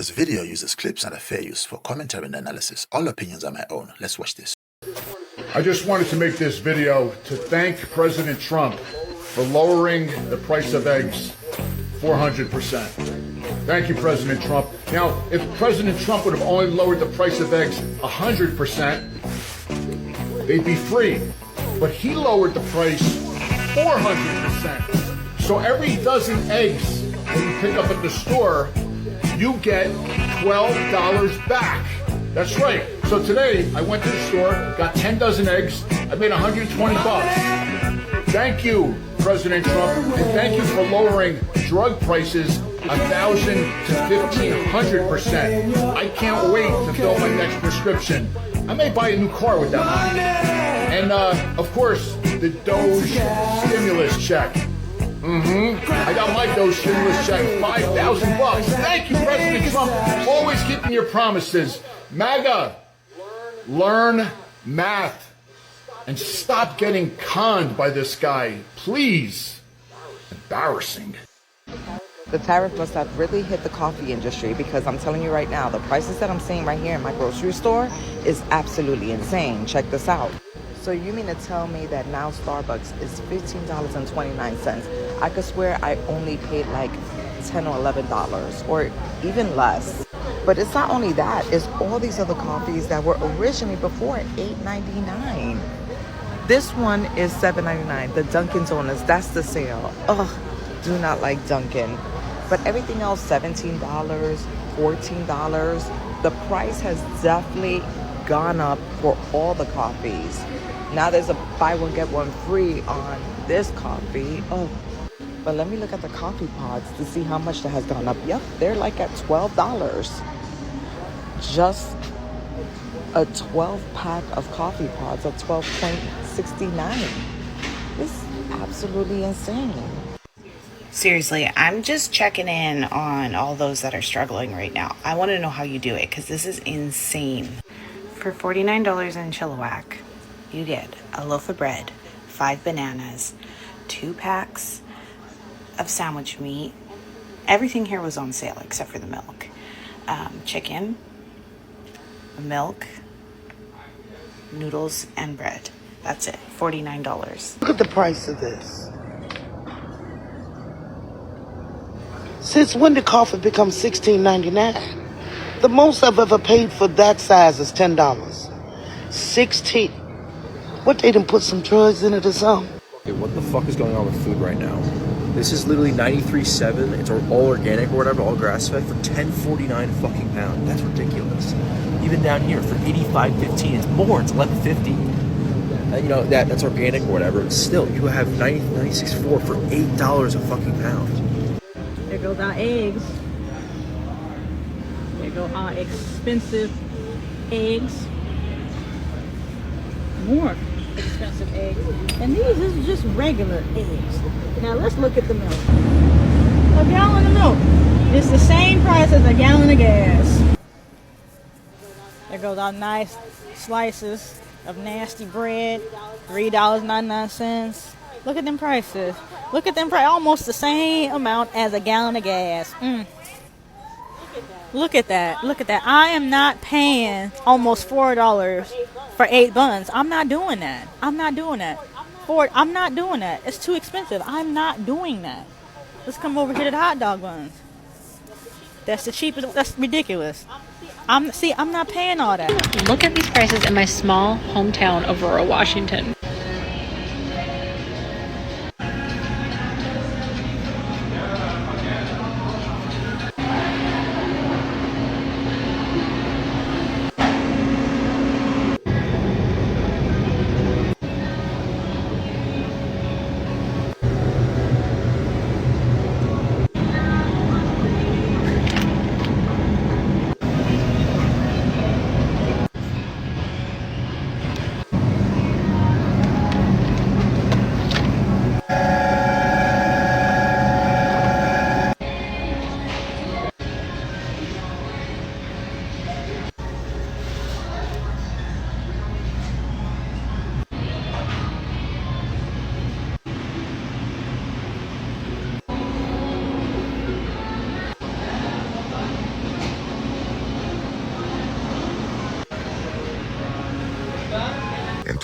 This video uses clips and are fair use for commentary and analysis. All opinions are my own. Let's watch this. I just wanted to make this video to thank President Trump for lowering the price of eggs 400%. Thank you, President Trump. Now, if President Trump would have only lowered the price of eggs 100%, they'd be free. But he lowered the price 400%. So every dozen eggs that you pick up at the store, you get $12 back. That's right. So today, I went to the store, got 10 dozen eggs, I made 120 bucks. Thank you, President Trump, and thank you for lowering drug prices 1,000 to 1,500%. I can't wait to fill my next prescription. I may buy a new car with that money. And of course, the Doge stimulus check. I got my Doge stimulus check, 5,000 bucks. Thank you, President Trump, always keeping your promises. MAGA, learn math and stop getting conned by this guy, please. Embarrassing. The tariff must have really hit the coffee industry, because I'm telling you right now, the prices that I'm seeing right here in my grocery store is absolutely insane. Check this out. So you mean to tell me that now Starbucks is $15.29? I could swear I only paid like $10 or $11 or even less. But it's not only that, it's all these other coffees that were originally before $8.99. This one is $7.99. The Dunkin' Donuts, that's the sale. Ugh, do not like Dunkin'. But everything else, $17, $14. The price has definitely gone up for all the coffees. Now there's a buy one get one free on this coffee. Oh, but let me look at the coffee pods to see how much that has gone up. Yep, they're like at $12. Just a 12-pack of coffee pods at $12.69. This is absolutely insane. Seriously, I'm just checking in on all those that are struggling right now. I want to know how you do it, because this is insane. For $49 in Chilliwack, you get a loaf of bread, 5 bananas, 2 packs of sandwich meat. Everything here was on sale except for the milk. Chicken, milk, noodles, and bread. That's it, $49. Look at the price of this. Since when did coffee become $16.99? The most I've ever paid for that size is $10. 16. What, they done put some drugs in it or something? Okay, what the fuck is going on with food right now? This is literally 93.7. It's all organic or whatever, all grass-fed for $10.49 fucking pound. That's ridiculous. Even down here for $85.15, it's more. It's $11.50. You know that's organic or whatever. But still, you have 96.4 for $8 a fucking pound. There goes our eggs. There go our expensive eggs. More expensive eggs. And these is just regular eggs. Now let's look at the milk. A gallon of milk is the same price as a gallon of gas. There goes our nice slices of nasty bread. $3.99. Look at them prices. Look at them prices. Almost the same amount as a gallon of gas. Look at that. Look at that. I am not paying almost $4 for 8 buns. I'm not doing that. I'm not doing that. I'm not doing that. It's too expensive. I'm not doing that. Let's come over here to the hot dog buns. That's the cheapest. That's ridiculous. I'm not paying all that. Look at these prices in my small hometown of Aurora, Washington.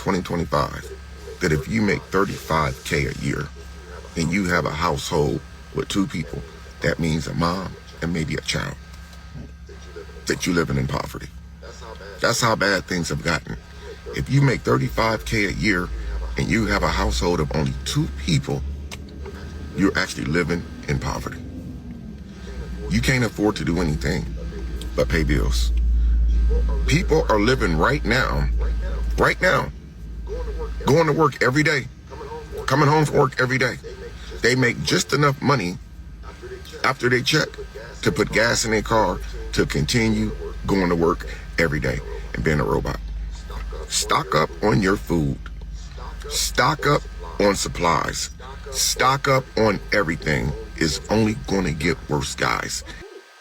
2025 that if you make $35K a year and you have a household with 2 people, that means a mom and maybe a child, that you're living in poverty. That's how bad things have gotten. If you make $35K a year and you have a household of only 2 people, you're actually living in poverty. You can't afford to do anything but pay bills. People are living right now, going to work every day, coming home from work every day. They make just enough money after they check to put gas in their car to continue going to work every day and being a robot. Stock up on your food. Stock up on supplies. Stock up on everything. It's only going to get worse, guys.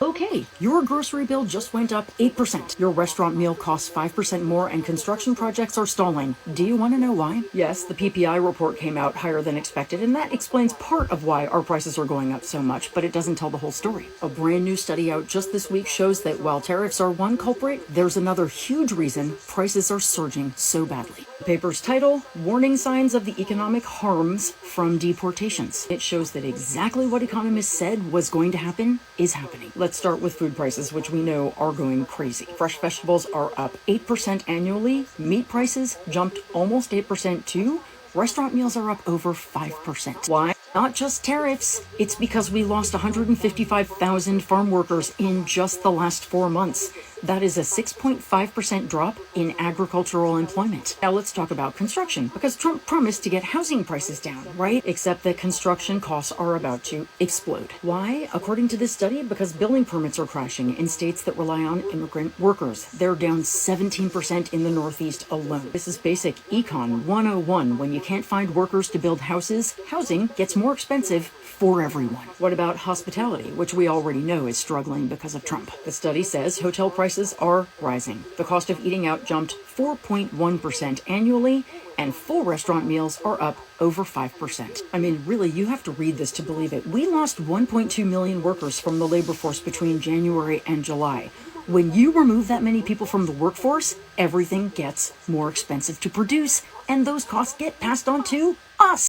Okay, your grocery bill just went up 8%. Your restaurant meal costs 5% more and construction projects are stalling. Do you want to know why? Yes, the PPI report came out higher than expected, and that explains part of why our prices are going up so much, but it doesn't tell the whole story. A brand new study out just this week shows that while tariffs are one culprit, there's another huge reason prices are surging so badly. The paper's title, Warning Signs of the Economic Harms from Deportations. It shows that exactly what economists said was going to happen is happening. Let's start with food prices, which we know are going crazy. Fresh vegetables are up 8% annually. Meat prices jumped almost 8% too. Restaurant meals are up over 5%. Why? Not just tariffs. It's because we lost 155,000 farm workers in just the last 4 months. That is a 6.5% drop in agricultural employment. Now let's talk about construction, because Trump promised to get housing prices down, right? Except that construction costs are about to explode. Why? According to this study, because building permits are crashing in states that rely on immigrant workers. They're down 17% in the Northeast alone. This is basic econ 101. When you can't find workers to build houses, housing gets more expensive for everyone. What about hospitality, which we already know is struggling because of Trump? The study says hotel prices are rising. The cost of eating out jumped 4.1% annually, and full restaurant meals are up over 5%. I mean, really, you have to read this to believe it. We lost 1.2 million workers from the labor force between January and July. When you remove that many people from the workforce, everything gets more expensive to produce, and those costs get passed on to us.